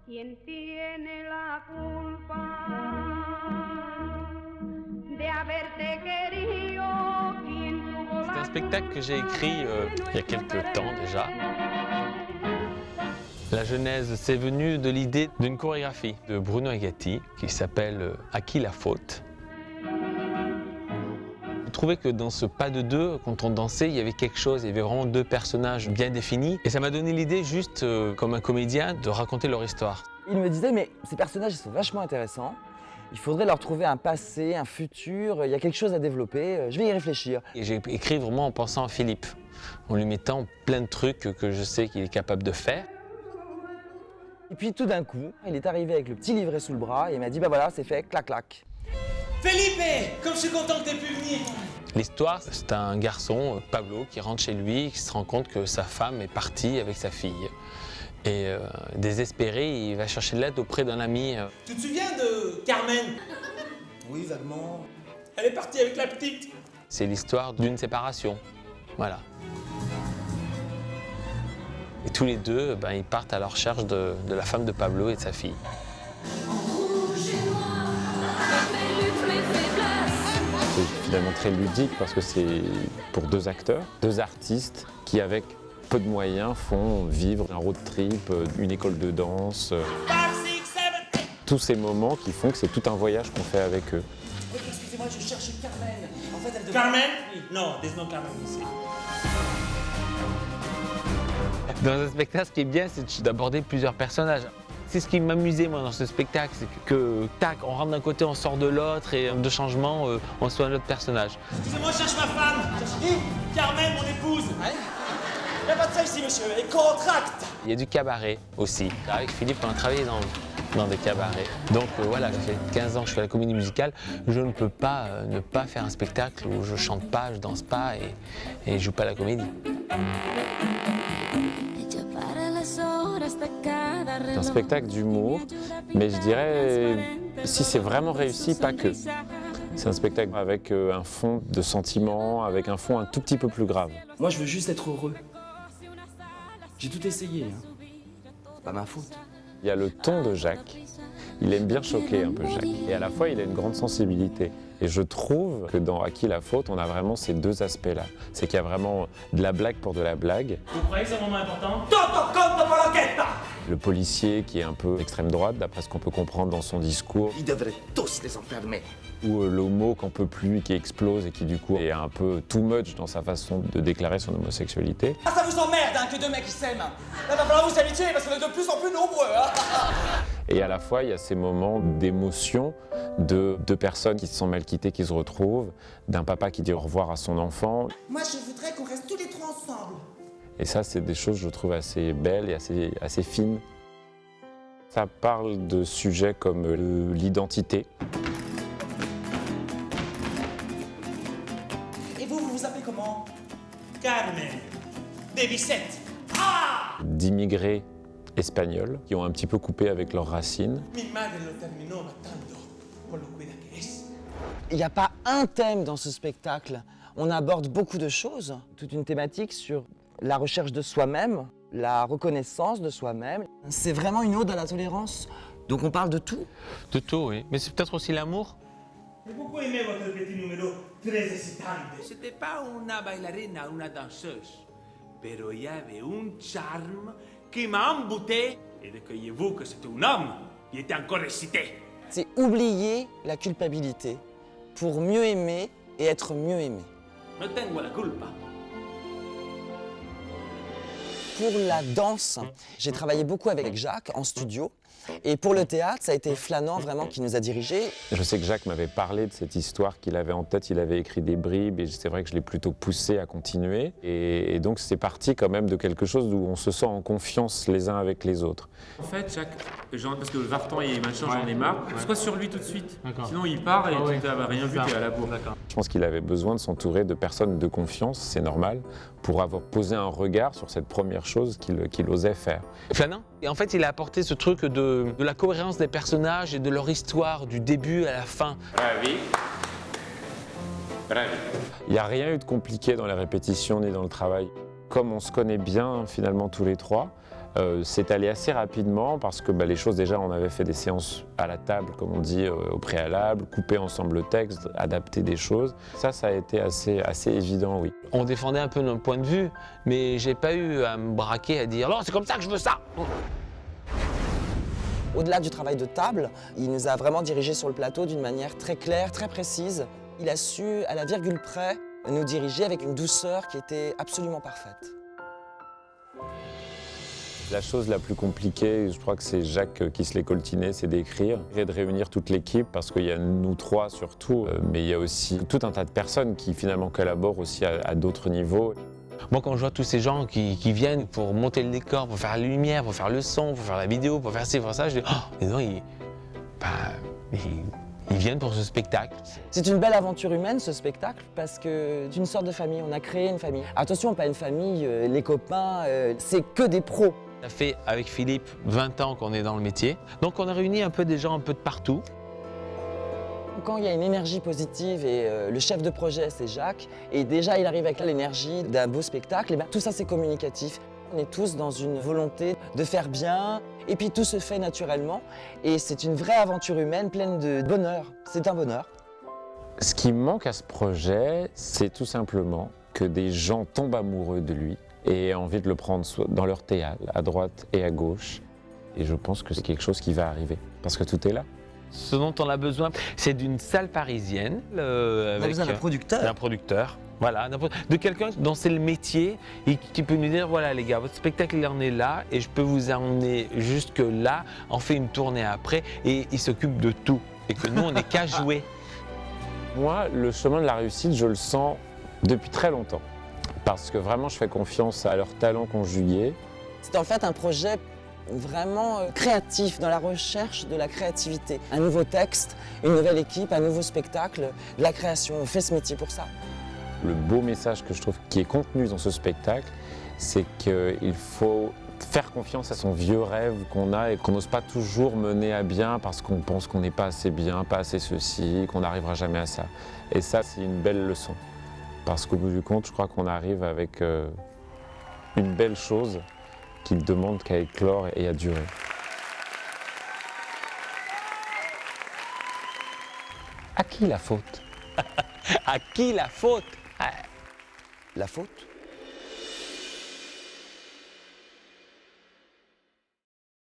¿Quién tiene la culpa de haberte querido? ¿Quién tuvo C'est la un spectacle que j'ai écrit il y a quelques temps déjà. La genèse, c'est venu de l'idée d'une chorégraphie de Bruno Agati qui s'appelle « À qui la faute ?» Je trouvais que dans ce pas de deux, quand on dansait, il y avait quelque chose, il y avait vraiment deux personnages bien définis. Et ça m'a donné l'idée, juste comme un comédien, de raconter leur histoire. Il me disait, mais ces personnages ils sont vachement intéressants. Il faudrait leur trouver un passé, un futur, il y a quelque chose à développer, je vais y réfléchir. Et j'ai écrit vraiment en pensant à Philippe, en lui mettant plein de trucs que je sais qu'il est capable de faire. Et puis tout d'un coup, il est arrivé avec le petit livret sous le bras et il m'a dit, bah voilà, c'est fait, clac clac. Felipe, comme je suis content que t'aies pu venir. L'histoire, c'est un garçon, Pablo, qui rentre chez lui et qui se rend compte que sa femme est partie avec sa fille. Et désespéré, il va chercher de l'aide auprès d'un ami. Tu te souviens de Carmen? Oui, vaguement. Elle est partie avec la petite. C'est l'histoire d'une séparation. Voilà. Et tous les deux, ils partent à la recherche de la femme de Pablo et de sa fille. C'est finalement très ludique parce que c'est pour deux acteurs, deux artistes qui avec peu de moyens font vivre un road trip, une école de danse. 5, 6, 7, 8. Tous ces moments qui font que c'est tout un voyage qu'on fait avec eux. Oui, excusez-moi, je cherche Carmen. En fait, elle devait... Carmen? Non, there's no Carmen ici. Dans un spectacle, ce qui est bien, c'est d'aborder plusieurs personnages. C'est ce qui m'amusait moi dans ce spectacle, c'est que tac, on rentre d'un côté, on sort de l'autre et de changement, on soit un autre personnage. Excusez-moi, je cherche ma femme. Cherche qui? Carmen, mon épouse. Ouais. Il n'y a pas de ça ici, monsieur. Et contract. Il y a du cabaret aussi. Avec Philippe, on a travaillé dans des cabarets. Donc voilà, ça fait 15 ans que je fais la comédie musicale. Je ne peux pas ne pas faire un spectacle où je chante pas, je danse pas et je joue pas la comédie. C'est un spectacle d'humour, mais je dirais, si c'est vraiment réussi, pas que. C'est un spectacle avec un fond de sentiments, avec un fond un tout petit peu plus grave. Moi, je veux juste être heureux. J'ai tout essayé. Hein. C'est pas ma faute. Il y a le ton de Jacques. Il aime bien choquer un peu Jacques. Et à la fois, il a une grande sensibilité. Et je trouve que dans À qui la faute, on a vraiment ces deux aspects-là. C'est qu'il y a vraiment de la blague pour de la blague. Vous croyez que c'est un moment important? Toto conto pour l'enquête. Le policier qui est un peu extrême droite, d'après ce qu'on peut comprendre dans son discours. Ils devraient tous les enfermer. Ou l'homo qu'on peut plus, qui explose et qui du coup est un peu too much dans sa façon de déclarer son homosexualité. Ah, ça vous emmerde, hein, que deux mecs qui s'aiment. Là, va falloir vous habituer parce qu'on est de plus en plus nombreux. Hein. Et à la fois, il y a ces moments d'émotion de deux personnes qui se sont mal quittées, qui se retrouvent, d'un papa qui dit au revoir à son enfant. Moi, je voudrais qu'on reste tous les trois ensemble. Et ça, c'est des choses, je trouve, assez belles et assez fines. Ça parle de sujets comme l'identité. Et vous vous appelez comment? Carmen. Débissette. Ah! D'immigrés espagnols qui ont un petit peu coupé avec leurs racines. Mi madre lo terminó matando por lo cuida que es. Il n'y a pas un thème dans ce spectacle. On aborde beaucoup de choses, toute une thématique sur la recherche de soi-même, la reconnaissance de soi-même. C'est vraiment une ode à la tolérance. Donc on parle de tout. De tout, oui. Mais c'est peut-être aussi l'amour. J'ai beaucoup aimé votre petit numéro, très excitante. C'était pas una bailarina, una danseuse. Pero il y avait un charme qui m'a embouté. Et recueillez-vous que c'était un homme. Il était encore excité. C'est oublier la culpabilité pour mieux aimer et être mieux aimé. No tengo la culpa. Pour la danse, j'ai travaillé beaucoup avec Jacques en studio. Et pour le théâtre, ça a été Flanand vraiment qui nous a dirigés. Je sais que Jacques m'avait parlé de cette histoire qu'il avait en tête, il avait écrit des bribes et c'est vrai que je l'ai plutôt poussé à continuer. Et donc c'est parti quand même de quelque chose où on se sent en confiance les uns avec les autres. En fait, Jacques, parce que Vartan et machin, j'en ai marre, sois sur lui tout de suite. Sinon il part et tu n'as rien vu, tu es à la bourre. Je pense qu'il avait besoin de s'entourer de personnes de confiance, c'est normal, pour avoir posé un regard sur cette première chose qu'il osait faire. Flanand, et en fait, il a apporté ce truc de la cohérence des personnages et de leur histoire, du début à la fin. Bravi. Bravi. Il n'y a rien eu de compliqué dans la répétition ni dans le travail. Comme on se connaît bien finalement tous les trois, C'est allé assez rapidement parce que les choses, déjà, on avait fait des séances à la table, comme on dit, au préalable, couper ensemble le texte, adapter des choses. Ça a été assez évident, oui. On défendait un peu notre point de vue, mais j'ai pas eu à me braquer à dire « Non, c'est comme ça que je veux ça !» Au-delà du travail de table, il nous a vraiment dirigés sur le plateau d'une manière très claire, très précise. Il a su, à la virgule près, nous diriger avec une douceur qui était absolument parfaite. La chose la plus compliquée, je crois que c'est Jacques qui se l'est coltiné, c'est d'écrire et de réunir toute l'équipe, parce qu'il y a nous trois surtout, mais il y a aussi tout un tas de personnes qui finalement collaborent aussi à d'autres niveaux. Moi, quand je vois tous ces gens qui viennent pour monter le décor, pour faire la lumière, pour faire le son, pour faire la vidéo, pour faire ci, pour ça, je dis « Oh, mais non, ils viennent pour ce spectacle. » C'est une belle aventure humaine, ce spectacle, parce que c'est une sorte de famille. On a créé une famille. Attention, pas une famille, les copains, c'est que des pros. Ça fait, avec Philippe, 20 ans qu'on est dans le métier. Donc, on a réuni un peu des gens un peu de partout. Quand il y a une énergie positive et le chef de projet, c'est Jacques, et déjà il arrive avec l'énergie d'un beau spectacle, et tout ça c'est communicatif. On est tous dans une volonté de faire bien, et puis tout se fait naturellement. Et c'est une vraie aventure humaine pleine de bonheur. C'est un bonheur. Ce qui manque à ce projet, c'est tout simplement que des gens tombent amoureux de lui et aient envie de le prendre dans leur théâtre, à droite et à gauche. Et je pense que c'est quelque chose qui va arriver, parce que tout est là. Ce dont on a besoin, c'est d'une salle parisienne. On a besoin d'un producteur. D'un producteur, voilà. De quelqu'un dont c'est le métier et qui peut nous dire, voilà les gars, votre spectacle il en est là et je peux vous emmener jusque là, on fait une tournée après et il s'occupe de tout. Et que nous, on n'est qu'à jouer. Moi, le chemin de la réussite, je le sens depuis très longtemps. Parce que vraiment, je fais confiance à leur talent conjugué. C'est en fait un projet vraiment créatif, dans la recherche de la créativité. Un nouveau texte, une nouvelle équipe, un nouveau spectacle, de la création. On fait ce métier pour ça. Le beau message que je trouve qui est contenu dans ce spectacle, c'est qu'il faut faire confiance à son vieux rêve qu'on a et qu'on n'ose pas toujours mener à bien parce qu'on pense qu'on n'est pas assez bien, pas assez ceci, qu'on n'arrivera jamais à ça. Et ça, c'est une belle leçon. Parce qu'au bout du compte, je crois qu'on arrive avec une belle chose qui ne demande qu'à éclore et à durer. À qui la faute? À qui la faute? La faute?